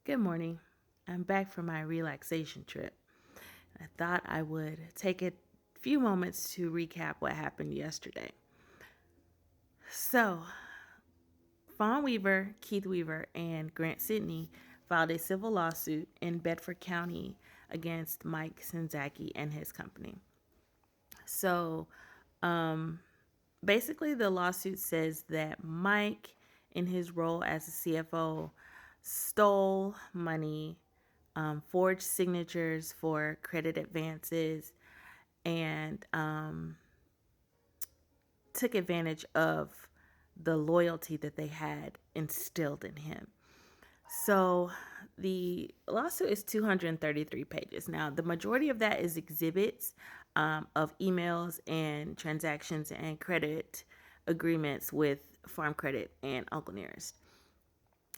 Good morning. I'm back from my relaxation trip. I thought I would take a few moments to recap what happened yesterday. So, Fawn Weaver, Keith Weaver, and Grant Sidney filed a civil lawsuit in Bedford County against Mike Senzaki and his company. So, basically, the lawsuit says that Mike, in his role as a CFO, stole money, forged signatures for credit advances, and took advantage of the loyalty that they had instilled in him. So the lawsuit is 233 pages. Now, the majority of that is exhibits of emails and transactions and credit agreements with Farm Credit and Uncle Nearest.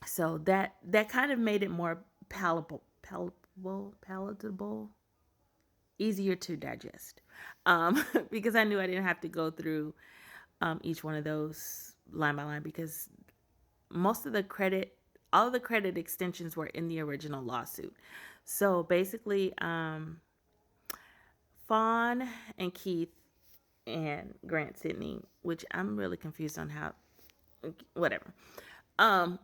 So that kind of made it more palatable, easier to digest, because I knew I didn't have to go through each one of those line by line because most of the credit, all of the credit extensions were in the original lawsuit. So basically, Fawn and Keith and Grant Sidney, which I'm really confused on how, whatever. Um,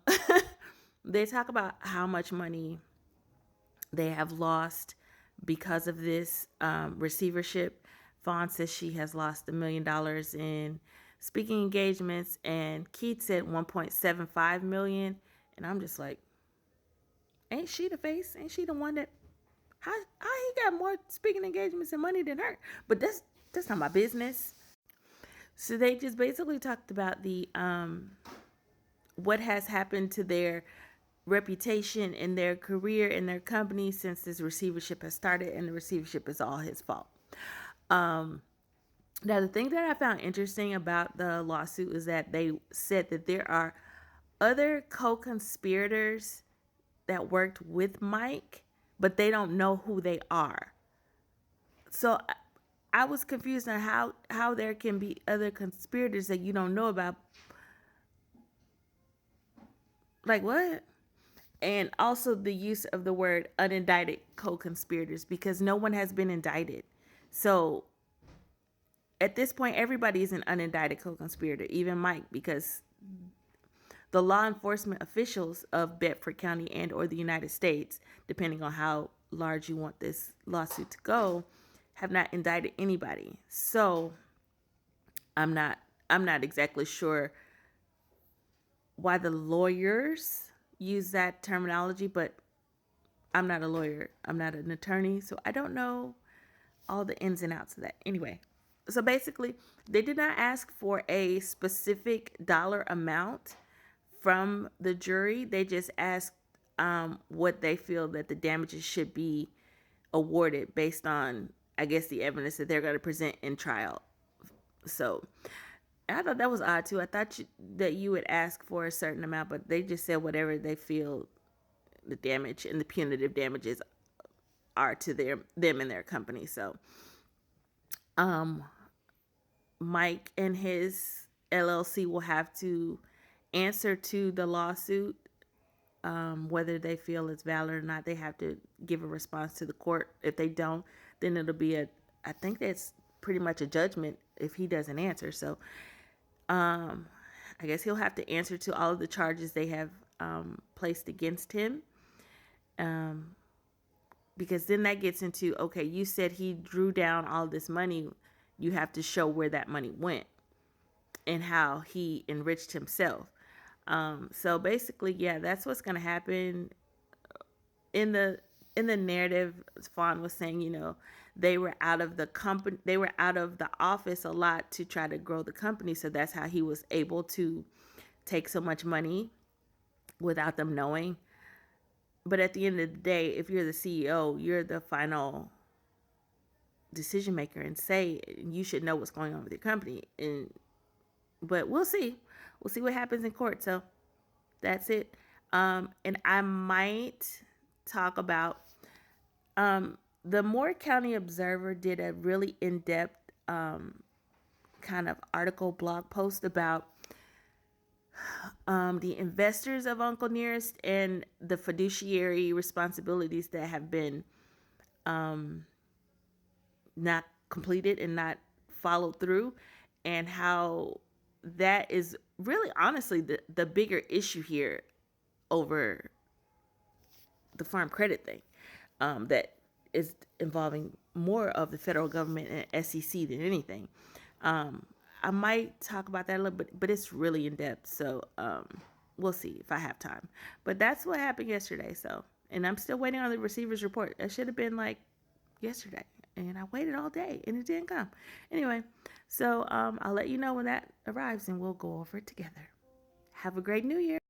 they talk about how much money they have lost because of this receivership. Fawn says she has lost $1 million in speaking engagements, and Keith said 1.75 million. And I'm just like, ain't she the face? Ain't she the one that how he got more speaking engagements and money than her? But that's not my business. So they just basically talked about the what has happened to their reputation in their career in their company since this receivership has started, and the receivership is all his fault. Now, the thing that I found interesting about the lawsuit is that they said that there are other co-conspirators that worked with Mike, but they don't know who they are. So I was confused on how there can be other conspirators that you don't know about. Like what? And also the use of the word unindicted co-conspirators because no one has been indicted. So at this point, everybody is an unindicted co-conspirator, even Mike, because the law enforcement officials of Bedford County and or the United States, depending on how large you want this lawsuit to go, have not indicted anybody. So I'm not I'm not exactly sure why the lawyers use that terminology, but I'm not a lawyer. I'm not an attorney, so I don't know all the ins and outs of that. Anyway, so basically, they did not ask for a specific dollar amount from the jury. They just asked what they feel that the damages should be awarded based on, I guess, the evidence that they're going to present in trial. So I thought that was odd too. I thought that you would ask for a certain amount, but they just said whatever they feel the damage and the punitive damages are to them and their company. So Mike and his LLC will have to answer to the lawsuit, whether they feel it's valid or not. They have to give a response to the court. If they don't, then it'll be I think that's pretty much a judgment if he doesn't answer. So I guess he'll have to answer to all of the charges they have placed against him. Because then that gets into, okay, you said he drew down all this money. You have to show where that money went and how he enriched himself. So basically, yeah, that's what's going to happen in the narrative. Fawn was saying, they were out of the company, they were out of the office a lot to try to grow the company. So that's how he was able to take so much money without them knowing. But at the end of the day, if you're the CEO, you're the final decision maker and say you should know what's going on with your company. And but we'll see what happens in court. So that's it. And I might talk about the Moore County Observer did a really in-depth kind of article blog post about the investors of Uncle Nearest, and the fiduciary responsibilities that have been not completed and not followed through, and how that is really honestly the bigger issue here over the farm credit thing, that is involving more of the federal government and SEC than anything. I might talk about that a little bit, but it's really in depth. So we'll see if I have time. But that's what happened yesterday. So, and I'm still waiting on the receiver's report. That should have been like yesterday, and I waited all day, and it didn't come. Anyway, so I'll let you know when that arrives, and we'll go over it together. Have a great New Year.